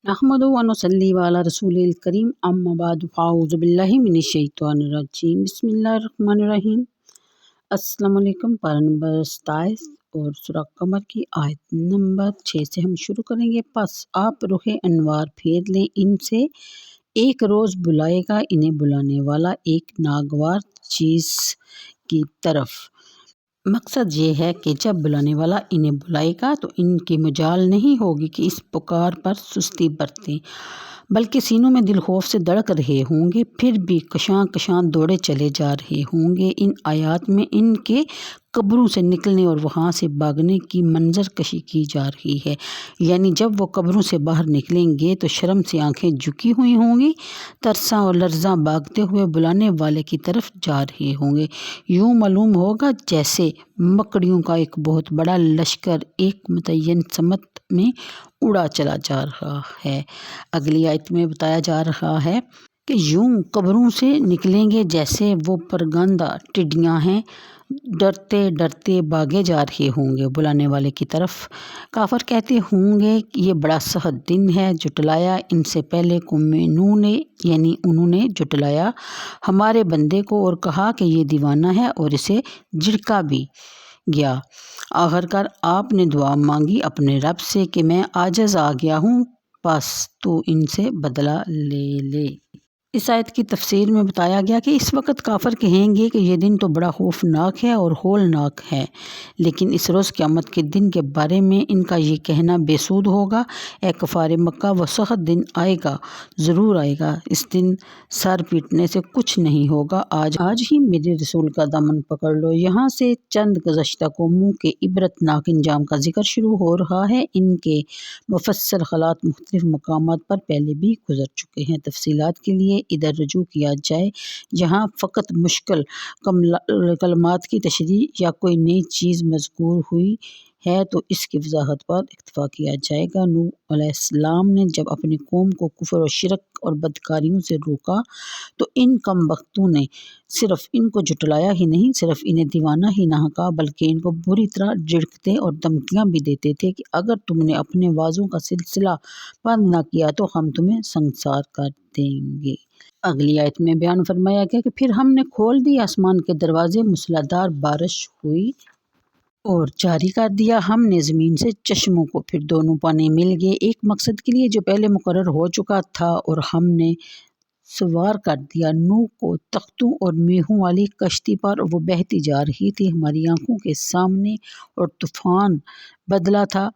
नहमदु व नुसल्ली अला रसूलिल करीम अम्मा बाद फ़ाऊज़ु बिल्लाहि मिनश शैतानिर रजीम बिस्मिल्लाहिर रहमानिर रहीम। अस्सलामु अलैकुम। पारा नंबर 27 और सूरह कमर की आयत नंबर 6 से हम शुरू करेंगे। बस आप रुखे अनवार फेर लें इनसे, एक रोज़ बुलाएगा इन्हें बुलाने वाला एक नागवार चीज़ की तरफ। मकसद ये है कि जब बुलाने वाला इन्हें बुलाएगा तो इनकी मजाल नहीं होगी कि इस पुकार पर सुस्ती बरतें, बल्कि सीनों में दिल खौफ से धड़क रहे होंगे, फिर भी कशां कशां दौड़े चले जा रहे होंगे। इन आयात में इनके कब्रों से निकलने और वहाँ से भागने की मंजर कशी की जा रही है। यानी जब वो कब्रों से बाहर निकलेंगे तो शर्म से आंखें झुकी हुई होंगी, तरसा और लर्जा भागते हुए बुलाने वाले की तरफ जा रहे होंगे। यूँ मालूम होगा जैसे मकड़ियों का एक बहुत बड़ा लश्कर एक मुतय्यन समत में उड़ा चला जा रहा है। अगली आयत में बताया जा रहा है कि यूं कब्रों से निकलेंगे जैसे वो परगंदा टिड्डियां हैं, डरते डरते भागे जा रहे होंगे बुलाने वाले की तरफ। काफर कहते होंगे कि ये बड़ा सहद दिन है, जुटलाया इनसे पहले कौमें नूह ने, यानी उन्होंने जुटलाया हमारे बंदे को और कहा कि ये दीवाना है और इसे झिड़का भी गया। आखिरकार आपने दुआ मांगी अपने रब से कि मैं आजिज़ आ गया हूँ, बस तू इनसे बदला ले ले। इस आयत की तफसीर में बताया गया कि इस वक्त काफर कहेंगे कि यह दिन तो बड़ा खौफनाक है और होलनाक है, लेकिन इस रोज़ क़यामत के दिन के बारे में इनका ये कहना बेसूद होगा। ए कफ़ार मक्का, वह सख्त दिन आएगा, ज़रूर आएगा। इस दिन सर पीटने से कुछ नहीं होगा। आज ही मेरे रसूल का दामन पकड़ लो। यहाँ से चंद गुज़श्ता कौमों के इबरतनाक इंजाम का जिक्र शुरू हो रहा है। इनके मुफस्सल हालात मुख्तलिफ मकामात पर पहले भी गुजर चुके हैं। तफसीलात के लिए इधर रुजू किया जाए। जहाँ फ़कत मुश्किल कलमात की तशरीह या कोई नई चीज़ मज़कूर हुई है तो इसकी वजाहत पर इक्तफ़ा किया जाएगा। नूह अलैहिस्सलाम ने जब अपनी कौम को कुफ्र और शिरक और बदकारियों से रोका तो इन कम बख्तों ने सिर्फ इनको जुटलाया ही नहीं, सिर्फ इन्हें दीवाना ही ना कहा, बल्कि इनको बुरी तरह झिड़कते और धमकियाँ भी देते थे कि अगर तुमने अपने वाजों का सिलसिला बंद ना किया तो हम तुम्हें संसार कर देंगे। अगली आयत में बयान फरमाया गया कि फिर हमने खोल दिए आसमान के दरवाजे, मूसलाधार बारिश हुई और जारी कर दिया हमने ज़मीन से चश्मों को, फिर दोनों पानी मिल गए एक मकसद के लिए जो पहले मुकर्रर हो चुका था, और हमने सवार कर दिया नूह को तख्तों और मेहों वाली कश्ती पर, और वो बहती जा रही थी हमारी आंखों के सामने, और तूफान बदला था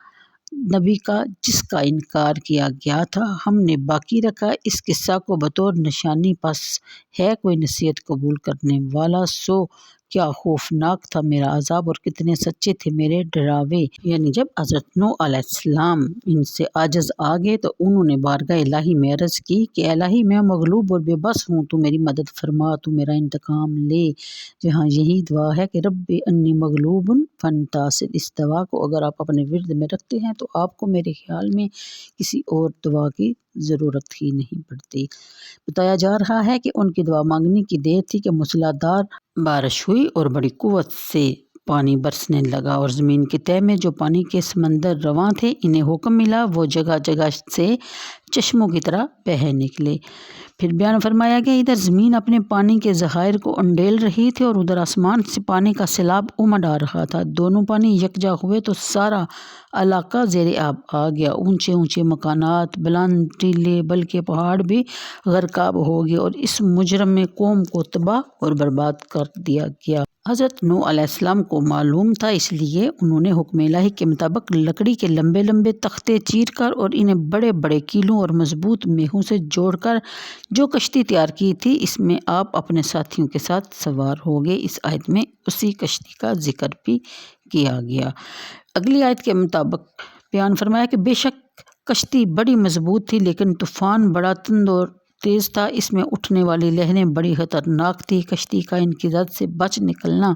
नबी का जिसका इनकार किया गया था, हमने बाकी रखा इस किस्सा को बतौर निशानी, बस है कोई नसीहत कबूल करने वाला। सो क्या खौफनाक था मेरा अजाब और कितने सच्चे थे मेरे डरावे। यानी जब हज़रत नूह अलैहिस्सलाम इनसे आजिज़ आ गए तो उन्होंने बारगाह इलाही में अर्ज़ की कि इलाही मैं मगलूब और बेबस हूँ, तू मेरी मदद फरमा, तू मेरा इंतकाम ले। जहाँ यही दुआ है कि रब्बी अन्नी मगलूबुन फंतासिर। इस दुआ को अगर आप अपने विर्द में रखते हैं तो आपको मेरे ख्याल में किसी और दुआ की ज़रूरत ही नहीं पड़ती। बताया जा रहा है कि उनकी दुआ मांगने की देर थी कि मूसलाधार बारिश हुई और बड़ी कुव्वत से पानी बरसने लगा, और ज़मीन के तह में जो पानी के समंदर रवां थे इन्हें हुक्म मिला वो जगह जगह से चश्मों की तरह बह निकले। फिर बयान फरमाया गया इधर ज़मीन अपने पानी के ज़खायर को उंडेल रही थी और उधर आसमान से पानी का सैलाब उमड़ आ रहा था। दोनों पानी यकजा हुए तो सारा इलाका ज़ेरे आब आ गया। ऊंचे ऊंचे मकानात, बुलंद टीले, बल्कि पहाड़ भी गर्काब हो गए और इस मुजरम में कौम को तबाह और बर्बाद कर दिया गया। हज़रत नूह अलैहिस्सलाम को मालूम था, इसलिए उन्होंने हुक्म इलाही के मुताबिक लकड़ी के लंबे लंबे तख्ते चीर कर और इन्हें बड़े बड़े कीलों और मजबूत मेहों से जोड़कर जो कश्ती तैयार की थी इसमें आप अपने साथियों के साथ सवार हो गए। इस आयत में उसी कश्ती का जिक्र भी किया गया। अगली आयत के मुताबिक बयान फरमाया कि बेशक कश्ती बड़ी मजबूत थी, लेकिन तूफ़ान बड़ा तंद और तेज़ था, इसमें उठने वाली लहरें बड़ी ख़तरनाक थी। कश्ती का इनकी ज़द से बच निकलना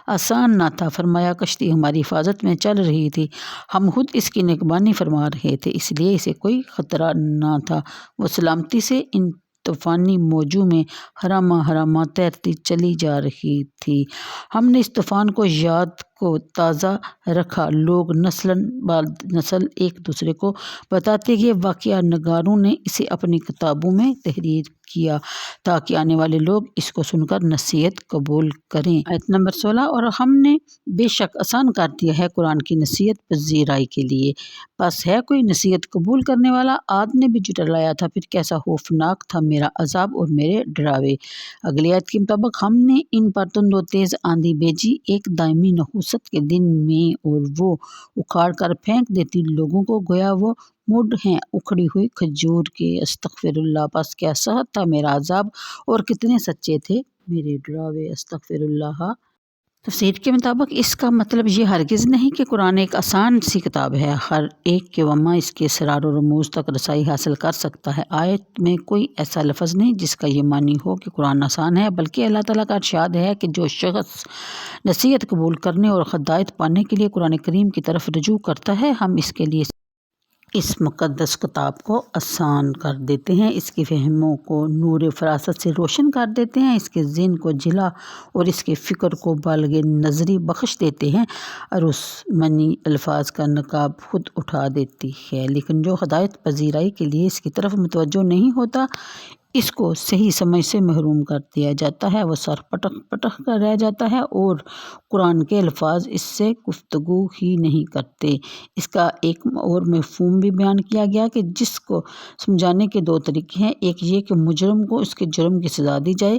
आसान ना था। फरमाया कश्ती हमारी हिफाजत में चल रही थी, हम खुद इसकी निगरानी फरमा रहे थे, इसलिए इसे कोई ख़तरा ना था। वो सलामती से इन طوفانی موجوں میں حرامہ حرامہ تیرتی چلی جا رہی تھی۔ ہم نے اس طوفان کو یاد کو تازہ رکھا، لوگ نسل بعد نسل ایک دوسرے کو بتاتے گئے، واقعہ نگاروں نے اسے اپنی کتابوں میں تحریر کیا تاکہ آنے والے لوگ اس کو سن کر نصیحت قبول کریں۔ آیت نمبر 16، اور ہم نے بے شک آسان کر دیا ہے قرآن کی نصیحت پذیرائی کے لیے، بس ہے کوئی نصیحت قبول کرنے والا؟ عاد نے بھی جھٹلایا تھا، پھر کیسا خوفناک تھا میرا عذاب اور میرے ڈراوے۔ اگلی آیت کے مطابق ہم نے ان پر تند و تیز آندھی بھیجی ایک دائمی نحوست کے دن میں، اور وہ اکھاڑ کر پھینک دیتی لوگوں کو گویا وہ مڈ ہیں اکھڑی ہوئی کھجور کے۔ استغفر اللہ، پس کیا سخت تھا میرا عذاب اور کتنے سچے تھے میرے ڈراوے۔ استغفر اللہ۔ تفسیر کے مطابق اس کا مطلب یہ ہرگز نہیں کہ قرآن ایک آسان سی کتاب ہے، ہر ایک کے وماں اس کے اسرار و رموز تک رسائی حاصل کر سکتا ہے۔ آیت میں کوئی ایسا لفظ نہیں جس کا یہ معنی ہو کہ قرآن آسان ہے، بلکہ اللہ تعالیٰ کا ارشاد ہے کہ جو شخص نصیحت قبول کرنے اور ہدایت پانے کے لیے قرآن کریم کی طرف رجوع کرتا ہے، ہم اس کے لیے اس مقدس کتاب کو آسان کر دیتے ہیں، اس کی فہموں کو نور فراست سے روشن کر دیتے ہیں، اس کے ذہن کو جلا اور اس کے فکر کو بالغ نظری بخش دیتے ہیں، اور اس منی الفاظ کا نقاب خود اٹھا دیتی ہے۔ لیکن جو ہدایت پذیرائی کے لیے اس کی طرف متوجہ نہیں ہوتا، اس کو صحیح سمجھ سے محروم کر دیا جاتا ہے، وہ سر پٹک پٹک کر رہ جاتا ہے اور قرآن کے الفاظ اس سے گفتگو ہی نہیں کرتے۔ اس کا ایک اور مفہوم بھی بیان کیا گیا کہ جس کو سمجھانے کے دو طریقے ہیں، ایک یہ کہ مجرم کو اس کے جرم کی سزا دی جائے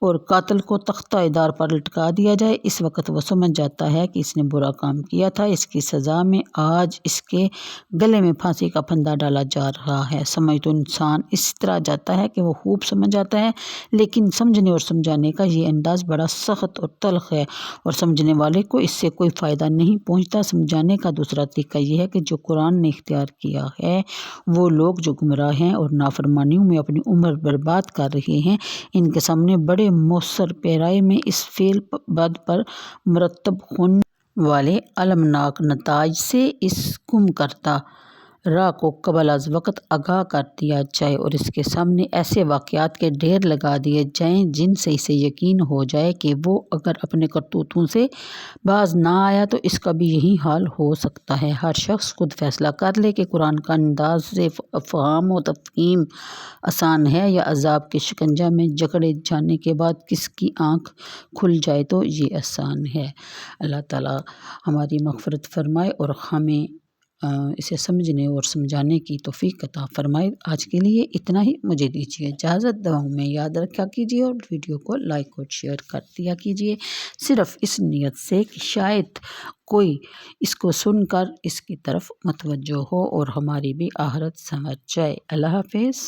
اور قاتل کو تختہ ادار پر لٹکا دیا جائے۔ اس وقت وہ سمجھ جاتا ہے کہ اس نے برا کام کیا تھا، اس کی سزا میں آج اس کے گلے میں پھانسی کا پھندا ڈالا جا رہا ہے۔ سمجھ تو انسان اس طرح جاتا ہے کہ وہ خوب سمجھ جاتا ہے، لیکن سمجھنے اور سمجھانے کا یہ انداز بڑا سخت اور تلخ ہے، اور سمجھنے والے کو اس سے کوئی فائدہ نہیں پہنچتا۔ سمجھانے کا دوسرا طریقہ یہ ہے کہ جو قرآن نے اختیار کیا ہے، وہ لوگ جو گمراہ ہیں اور نافرمانیوں میں اپنی عمر برباد کر رہے ہیں، ان کے سامنے بڑے مؤثر پیرائے میں اس فعل بد پر مرتب ہونے والے المناک نتائج سے اس گم کردہ راہ کو قبل از وقت آگاہ کر دیا جائے، اور اس کے سامنے ایسے واقعات کے ڈھیر لگا دیے جائیں جن سے اسے یقین ہو جائے کہ وہ اگر اپنے کرتوتوں سے باز نہ آیا تو اس کا بھی یہی حال ہو سکتا ہے۔ ہر شخص خود فیصلہ کر لے کہ قرآن کا انداز فہم و تفہیم آسان ہے یا عذاب کے شکنجہ میں جکڑے جانے کے بعد کس کی آنکھ کھل جائے تو یہ آسان ہے۔ اللہ تعالیٰ ہماری مغفرت فرمائے اور ہمیں اسے سمجھنے اور سمجھانے کی توفیق عطا فرمائے۔ آج کے لیے اتنا ہی، مجھے دیجیے اجازت، دعاؤں میں یاد رکھا کیجیے اور ویڈیو کو لائک اور شیئر کر دیا کیجیے، صرف اس نیت سے کہ شاید کوئی اس کو سن کر اس کی طرف متوجہ ہو اور ہماری بھی آخرت سمجھ جائے۔ اللہ حافظ۔